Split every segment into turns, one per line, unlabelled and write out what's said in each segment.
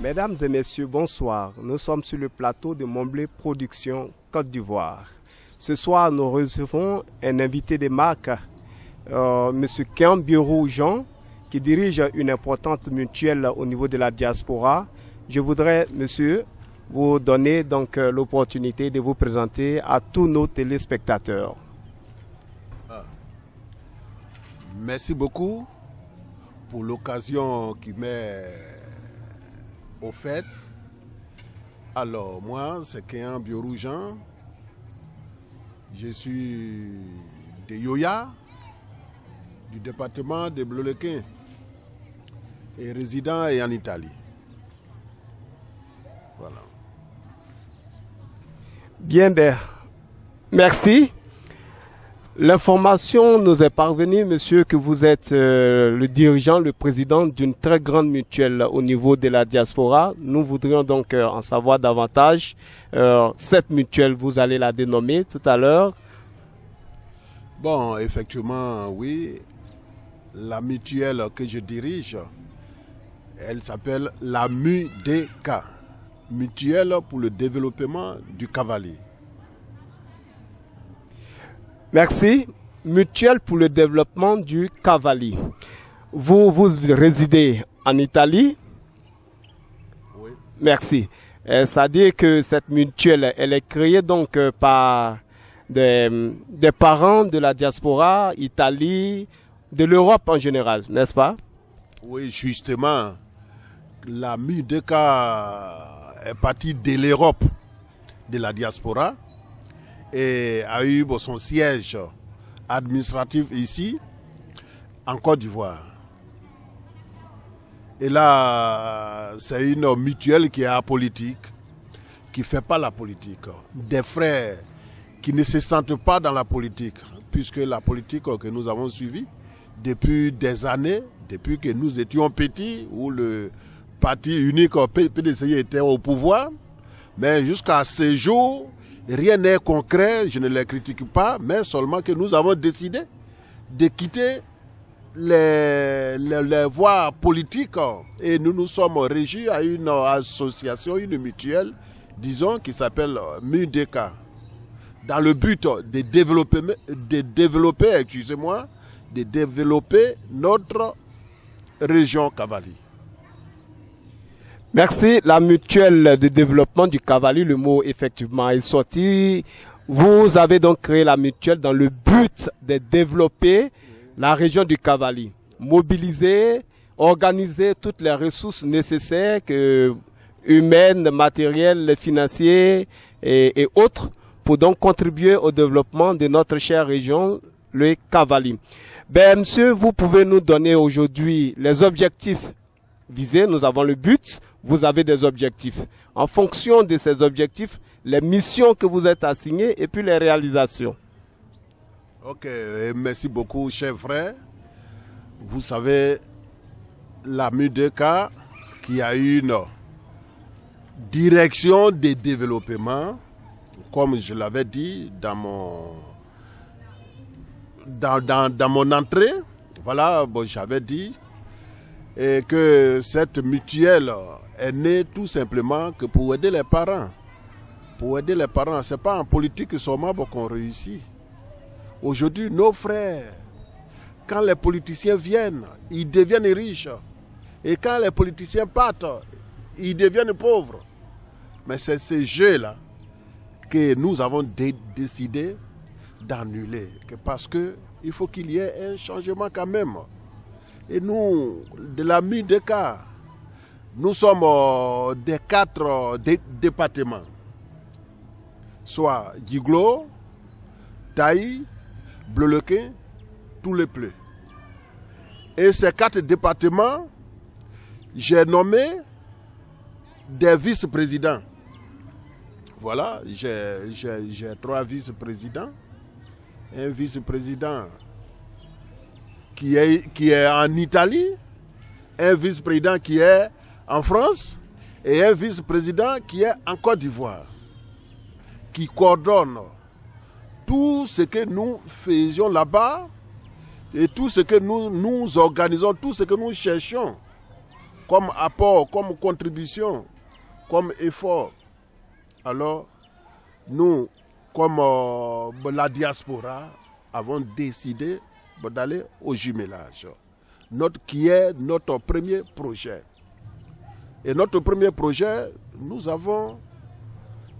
Mesdames et messieurs, bonsoir. Nous sommes sur le plateau de Momblé Production Côte d'Ivoire. Ce soir, nous recevons un invité de marque, M. Kiambiorou Jean, qui dirige une importante mutuelle au niveau de la diaspora. Je voudrais, monsieur, vous donner donc l'opportunité de vous présenter à tous nos téléspectateurs.
Merci beaucoup pour l'occasion qui m'est offerte. Alors, moi, c'est Kiambiorou Jean. Je suis de Yoya, du département de Bleu-le-Quin, et résident en Italie. Voilà.
Bien, merci. L'information nous est parvenue, monsieur, que vous êtes le dirigeant, le président d'une très grande mutuelle au niveau de la diaspora. Nous voudrions donc en savoir davantage. Cette mutuelle, vous allez la dénommer tout à l'heure.
Bon, effectivement, oui. La mutuelle que je dirige, elle s'appelle la MUDK, Mutuelle pour le développement du cavalier.
Merci. Mutuelle pour le développement du cavalier. Vous résidez en Italie?
Oui.
Merci. Ça dit que cette mutuelle, elle est créée donc par des parents de la diaspora, Italie, de l'Europe en général, n'est-ce pas?
Oui, justement. La MUDK est partie de l'Europe, de la diaspora, et a eu son siège administratif ici, en Côte d'Ivoire. Et là, c'est une mutuelle qui est apolitique, qui ne fait pas la politique. Des frères qui ne se sentent pas dans la politique, puisque la politique que nous avons suivie depuis des années, depuis que nous étions petits, où le parti unique PDCI était au pouvoir, mais jusqu'à ce jour, rien n'est concret, je ne les critique pas, mais seulement que nous avons décidé de quitter les voies politiques et nous nous sommes régis à une association, une mutuelle, disons, qui s'appelle MUDK, dans le but de développer notre région cavalier.
Merci. La mutuelle de développement du cavalier, le mot effectivement est sorti. Vous avez donc créé la mutuelle dans le but de développer la région du cavalier, mobiliser, organiser toutes les ressources nécessaires humaines, matérielles, financières et autres pour donc contribuer au développement de notre chère région, le cavalier. Monsieur, vous pouvez nous donner aujourd'hui les objectifs visés. Nous avons le but, vous avez des objectifs. En fonction de ces objectifs, les missions que vous êtes assignées et puis les réalisations.
Ok, merci beaucoup, cher frère. Vous savez, la MUDK qui a une direction de développement, comme je l'avais dit dans mon entrée, voilà, bon, j'avais dit, et que cette mutuelle est née tout simplement que pour aider les parents. Pour aider les parents, ce n'est pas en politique seulement qu'on réussit. Aujourd'hui, nos frères, quand les politiciens viennent, ils deviennent riches. Et quand les politiciens partent, ils deviennent pauvres. Mais c'est ce jeu-là que nous avons décidé d'annuler. Parce qu'il faut qu'il y ait un changement quand même. Et nous, de la MUDK, nous sommes des 4 départements. Soit Djiglo, Taï, Bleu-le-Quin, tous les pleux. Et ces 4 départements, j'ai nommé des vice-présidents. Voilà, j'ai 3 vice-présidents. Un vice-président qui est en Italie, un vice-président qui est en France et un vice-président qui est en Côte d'Ivoire, qui coordonne tout ce que nous faisions là-bas et tout ce que nous organisons, tout ce que nous cherchons comme apport, comme contribution, comme effort. Alors, nous, comme la diaspora, avons décidé d'aller au jumelage, qui est notre premier projet. Et notre premier projet, nous avons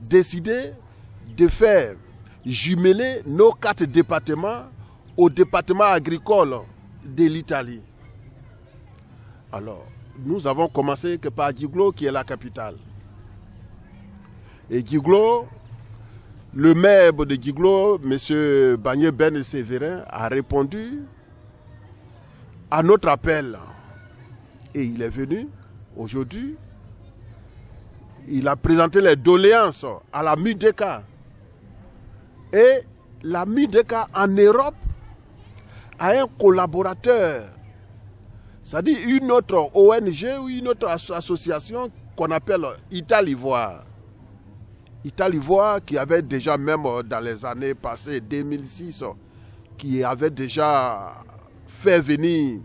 décidé de faire jumeler nos 4 départements au département agricole de l'Italie. Alors, nous avons commencé que par Giglo, qui est la capitale. Et Giglo, le maire de Giglo, M. Bagné Ben Séverin, a répondu à notre appel. Et il est venu aujourd'hui. Il a présenté les doléances à la MUDECA. Et la MUDECA en Europe a un collaborateur, c'est-à-dire une autre ONG ou une autre association qu'on appelle Italivoire. Italivoire qui avait déjà, même dans les années passées, 2006, qui avait déjà fait venir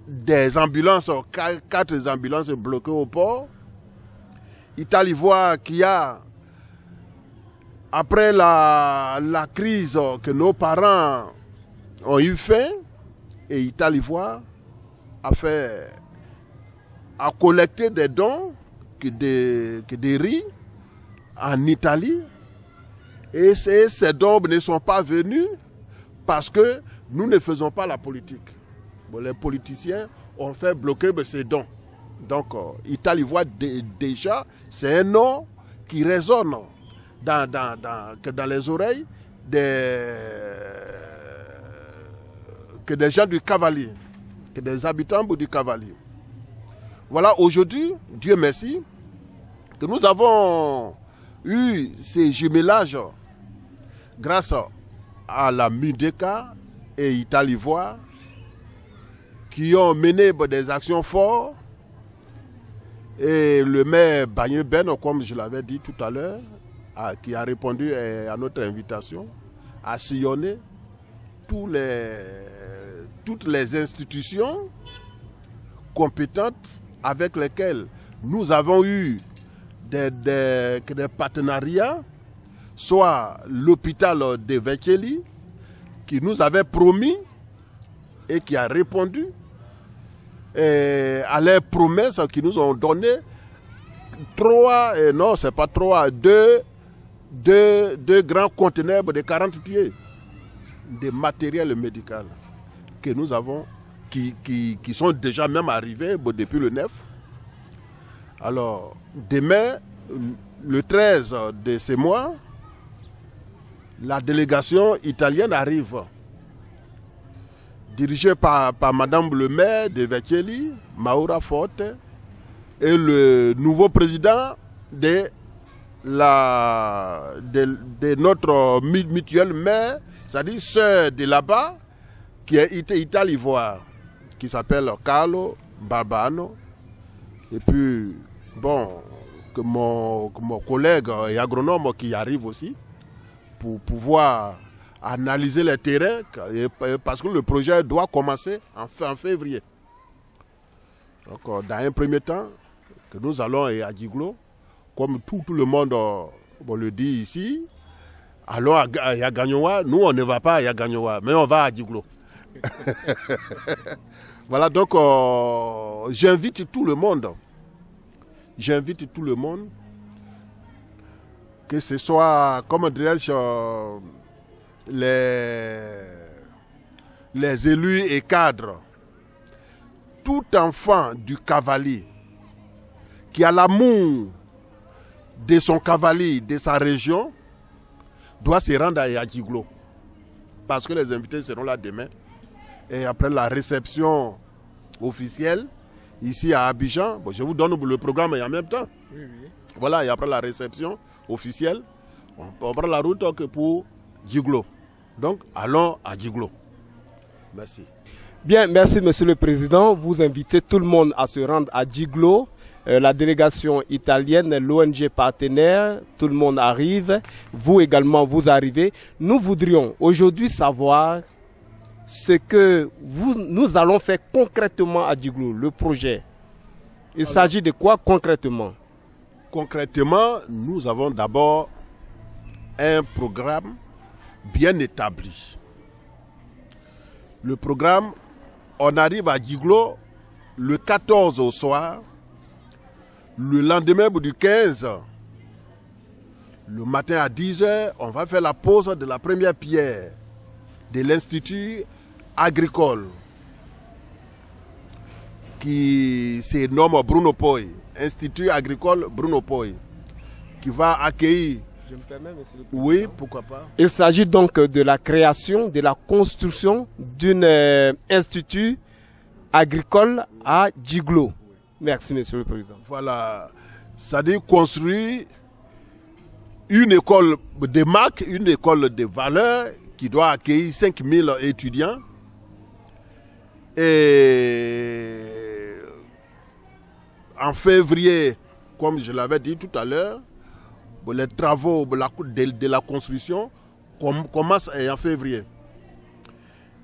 des ambulances, 4 ambulances bloquées au port. Italivoire qui a, après la crise que nos parents ont eu faim, et Italivoire a collecté des dons, que des riz en Italie, et ces dons ne sont pas venus parce que nous ne faisons pas la politique. Bon, les politiciens ont fait bloquer ces dons. Donc, Italivoire, déjà, c'est un nom qui résonne dans les oreilles que des gens du Cavalier, que des habitants du Cavalier. Voilà, aujourd'hui, Dieu merci, que nous avons eu ces jumelages grâce à la MUDECA et Italivoire qui ont mené des actions fortes. Et le maire Bagné Ben, comme je l'avais dit tout à l'heure, qui a répondu à notre invitation, a sillonné toutes les institutions compétentes avec lesquelles nous avons eu des partenariats, soit l'hôpital de Vecchieli, qui nous avait promis et qui a répondu à leurs promesses qui nous ont donné deux grands conteneurs de 40 pieds de matériel médical que nous avons, qui sont déjà même arrivés depuis le 9. Alors, demain, le 13 de ce mois, la délégation italienne arrive, dirigée par Madame le maire de Vecchieli, Maura Forte, et le nouveau président de notre mutuelle mère, c'est-à-dire sœur de là-bas, qui est Italivoire, qui s'appelle Carlo Barbano. Et puis, bon, que mon collègue et agronome qui arrive aussi, pour pouvoir analyser les terrains, parce que le projet doit commencer en février. Donc, dans un premier temps, que nous allons à Giglo, comme tout le monde le dit ici, allons à Yaganyowa. Nous, on ne va pas à Yaganyowa, mais on va à Giglo. Voilà, donc j'invite tout le monde. J'invite tout le monde, que ce soit, comme dirais-je, les élus et cadres, tout enfant du Cavalier qui a l'amour de son Cavalier, de sa région, doit se rendre à Yagiglo. Parce que les invités seront là demain. Et après la réception officielle, ici à Abidjan, bon, je vous donne le programme en même temps. Oui, oui. Voilà, et après la réception officielle, on prend la route que pour Giglo. Donc, allons à Giglo. Merci.
Bien, merci Monsieur le Président. Vous invitez tout le monde à se rendre à Giglo. La délégation italienne, l'ONG partenaire, tout le monde arrive. Vous également, vous arrivez. Nous voudrions aujourd'hui savoir ce que nous allons faire concrètement à Giglo, le projet. Il s'agit de quoi concrètement?
Concrètement, nous avons d'abord un programme bien établi. Le programme, on arrive à Djiglo le 14 au soir, le lendemain du 15, le matin à 10h, on va faire la pose de la première pierre de l'Institut agricole qui se nomme Bruno Poy, Institut agricole Bruno Poy, qui va accueillir.
Je me permets, monsieur le président.
Oui, pourquoi pas.
Il s'agit donc de la création, de la construction d'un institut agricole à Djiglo. Merci, monsieur le président.
Voilà, c'est-à-dire construire une école de marque, une école de valeur qui doit accueillir 5000 étudiants. Et en février, comme je l'avais dit tout à l'heure, les travaux de la construction commencent en février.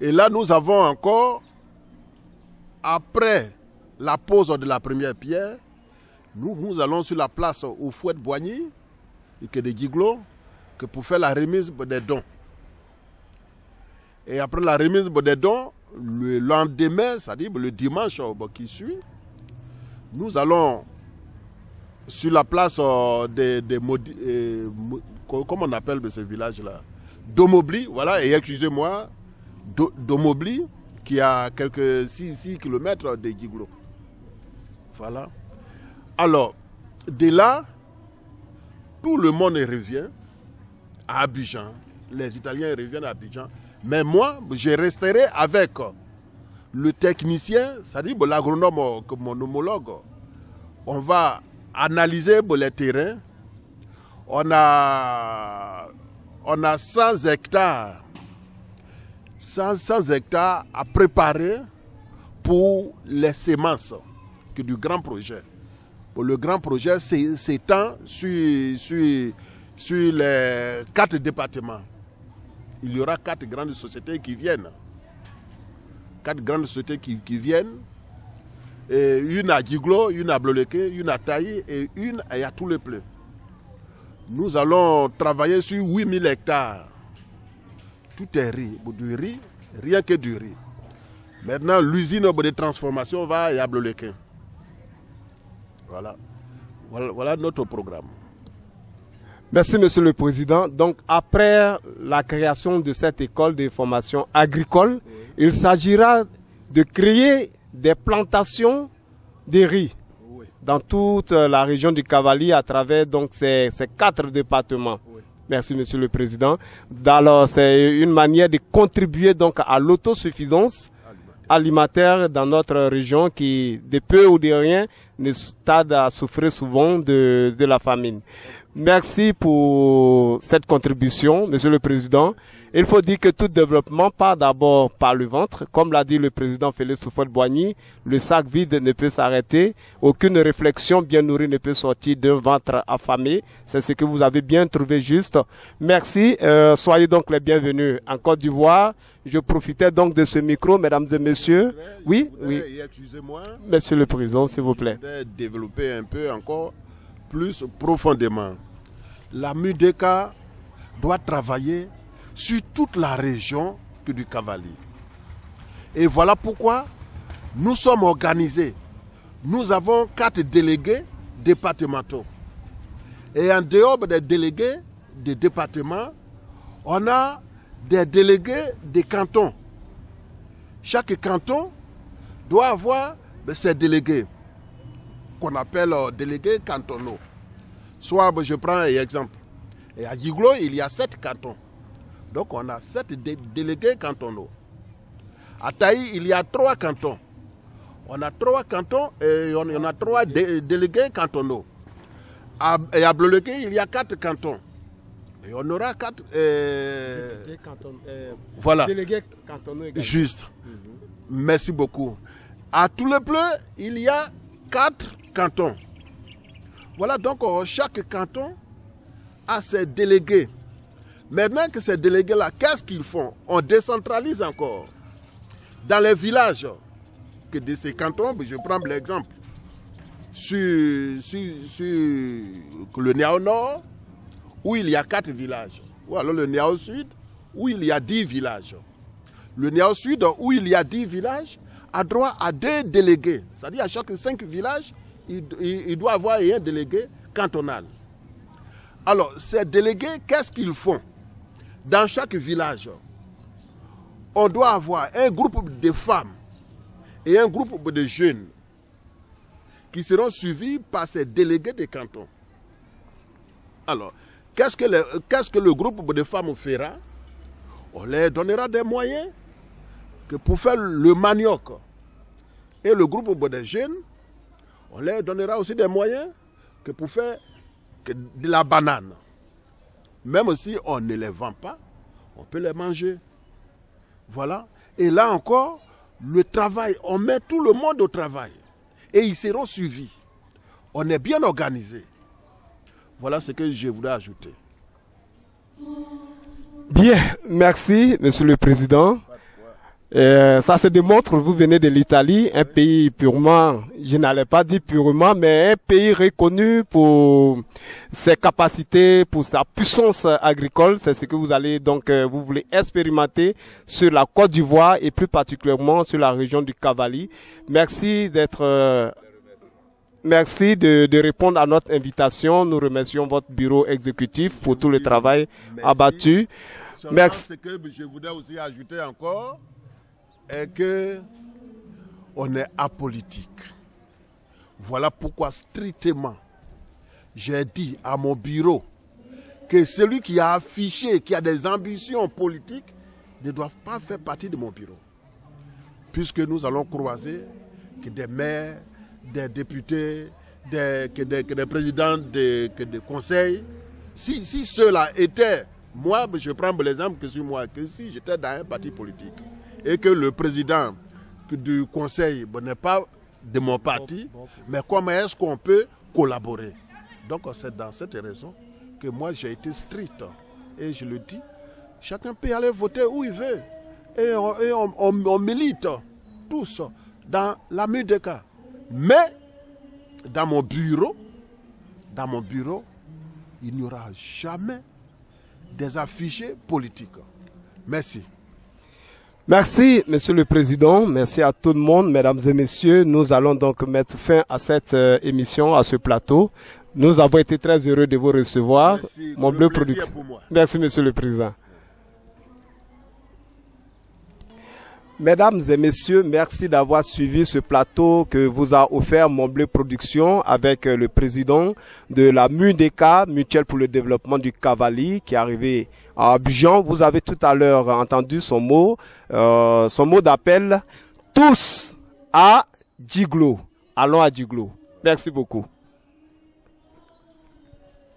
Et là, nous avons encore, après la pose de la première pierre, nous allons sur la place au Fouet-Boigny, et de Djiglo, que pour faire la remise des dons. Et après la remise des dons, le lendemain, c'est-à-dire le dimanche qui suit, nous allons sur la place comment on appelle ce village-là, Domobli, voilà, et excusez-moi, Domobli, qui a quelques 6 km de Djiglo. Voilà. Alors, de là, tout le monde revient à Abidjan. Les Italiens reviennent à Abidjan. Mais moi, je resterai avec le technicien, c'est-à-dire l'agronome, mon homologue. On va analyser les terrains. On a 100 hectares. 100 hectares à préparer pour les semences du grand projet. Le grand projet s'étend sur les 4 départements. Il y aura 4 grandes sociétés qui viennent. 4 grandes sociétés qui viennent. Et une à Djiglo, une à Bloleke, une à Taï et une à tous les plaies. Nous allons travailler sur 8000 hectares. Tout est riz, du riz, rien que du riz. Maintenant, l'usine de transformation va à Bloleke. Voilà notre programme.
Merci, monsieur le président. Donc, après la création de cette école de formation agricole, il s'agira de créer des plantations de riz dans toute la région du Cavally à travers donc, ces 4 départements. Merci, monsieur le président. Alors, c'est une manière de contribuer donc à l'autosuffisance alimentaire dans notre région qui, de peu ou de rien, ne tarde à souffrir souvent de la famine. Merci pour cette contribution, monsieur le président. Il faut dire que tout développement part d'abord par le ventre. Comme l'a dit le président Félix Houphouët-Boigny, le sac vide ne peut s'arrêter. Aucune réflexion bien nourrie ne peut sortir d'un ventre affamé. C'est ce que vous avez bien trouvé juste. Merci. Soyez donc les bienvenus en Côte d'Ivoire. Je profitais donc de ce micro, mesdames et messieurs. Oui.
Excusez-moi.
Monsieur le président, s'il vous plaît.
Développer un peu encore plus profondément. La MUDECA doit travailler sur toute la région du Cavally. Et voilà pourquoi nous sommes organisés. Nous avons 4 délégués départementaux. Et en dehors des délégués des départements, on a des délégués des cantons. Chaque canton doit avoir ses délégués, qu'on appelle délégués cantonaux. Soit, je prends un exemple. Et à Djiglo, il y a 7 cantons. Donc, on a 7 délégués cantonaux. À Taï, il y a 3 cantons. On a 3 cantons et on a 3 délégués cantonaux. Et à Bloleke, il y a 4 cantons. Et on aura 4... voilà.
Délégués cantonaux également.
Juste. Merci beaucoup. À tous les pleux, il y a 4 cantons. Voilà, donc chaque canton a ses délégués. Maintenant que ces délégués-là, qu'est-ce qu'ils font? On décentralise encore. Dans les villages que de ces cantons, je prends l'exemple. sur le Niao Nord, où il y a 4 villages. Ou alors le Niao Sud, où il y a 10 villages. Le Niao Sud, où il y a 10 villages, a droit à 2 délégués. C'est-à-dire à chaque 5 villages, il doit avoir un délégué cantonal. Alors, ces délégués, qu'est-ce qu'ils font? Dans chaque village, on doit avoir un groupe de femmes et un groupe de jeunes qui seront suivis par ces délégués de canton. Alors, qu'est-ce que le groupe de femmes fera? On leur donnera des moyens que pour faire le manioc. Et le groupe de jeunes, on leur donnera aussi des moyens que pour faire de la banane. Même si on ne les vend pas, on peut les manger. Voilà. Et là encore, le travail, on met tout le monde au travail. Et ils seront suivis. On est bien organisé. Voilà ce que je voulais ajouter.
Bien, merci, Monsieur le Président. Ça se démontre, vous venez de l'Italie, un pays purement, je n'allais pas dire purement, mais un pays reconnu pour ses capacités, pour sa puissance agricole. C'est ce que vous allez donc, vous voulez expérimenter sur la Côte d'Ivoire et plus particulièrement sur la région du Cavally. Merci d'être, merci de répondre à notre invitation. Nous remercions votre bureau exécutif pour tout le travail abattu.
Merci. Ce que je voudrais aussi ajouter encore est que on est apolitique. Voilà pourquoi strictement j'ai dit à mon bureau que celui qui a affiché, qui a des ambitions politiques, ne doit pas faire partie de mon bureau. Puisque nous allons croiser que des maires, des députés, que des présidents de conseils. Si ceux-là étaient, moi je prends l'exemple que sur moi, que si j'étais dans un parti politique et que le président du conseil n'est pas de mon parti, mais comment est-ce qu'on peut collaborer? Donc c'est dans cette raison que moi j'ai été strict. Et je le dis, chacun peut aller voter où il veut. Et on milite tous dans la meilleure des cas. Mais dans mon bureau, il n'y aura jamais des affichés politiques. Merci.
Merci, Monsieur le Président. Merci à tout le monde, mesdames et messieurs. Nous allons donc mettre fin à cette émission, à ce plateau. Nous avons été très heureux de vous recevoir.
Merci,
Mon bleu production. Merci, Monsieur le Président. Mesdames et messieurs, merci d'avoir suivi ce plateau que vous a offert Mon Bleu Production avec le président de la MUDECA, Mutuelle pour le développement du Cavally, qui est arrivé à Abidjan. Vous avez tout à l'heure entendu son mot d'appel. Tous à Djiglo. Allons à Djiglo. Merci beaucoup.